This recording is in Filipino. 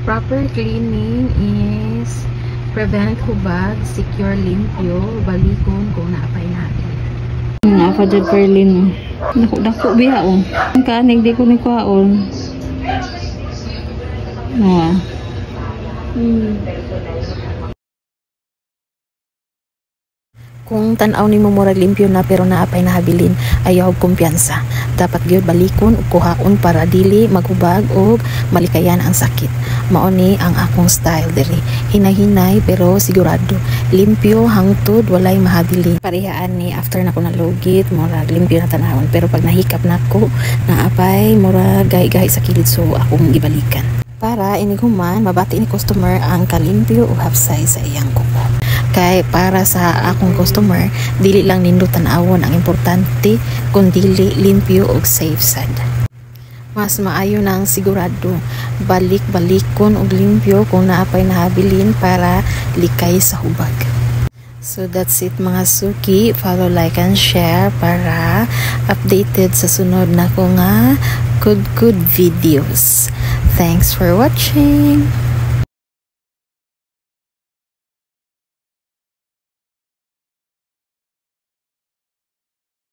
Proper cleaning is prevent hubag, secure limpyo, balikon kung naapay natin. Nga pa dyan Perlin. Dako biya o. Ang kanig di ko ni kwaon. Nga. Kung tanaw ni mo murag limpyo na pero naapay nahabilin, ayaw kumpiyansa. Dapat gyud balikon ug kuhaon para dili maghubag og malikayan ang sakit. Mao ni ang akong style diri. Hinay-hinay pero sigurado. Limpyo hangtod walay mahabilin. Parehaan ni after na ko nalugit, murag limpyo na tanawon. Pero pag nahikap nako, naapay murag gahi-gahi sa kilid so akong gibalikan. Para iniguman, mabati ni customer ang kalimpyo o half size sa iyang kuko. Kay para sa akong customer, dili lang nindot tan-awon ang importante, kundi limpyo og safe sad. Mas maayo nang sigurado, balik-balikon og limpyo kung naapay nahabilin para likay sa hubag. So that's it mga suki. Follow, like, and share para updated sa sunod na ko nga good videos. Thanks for watching.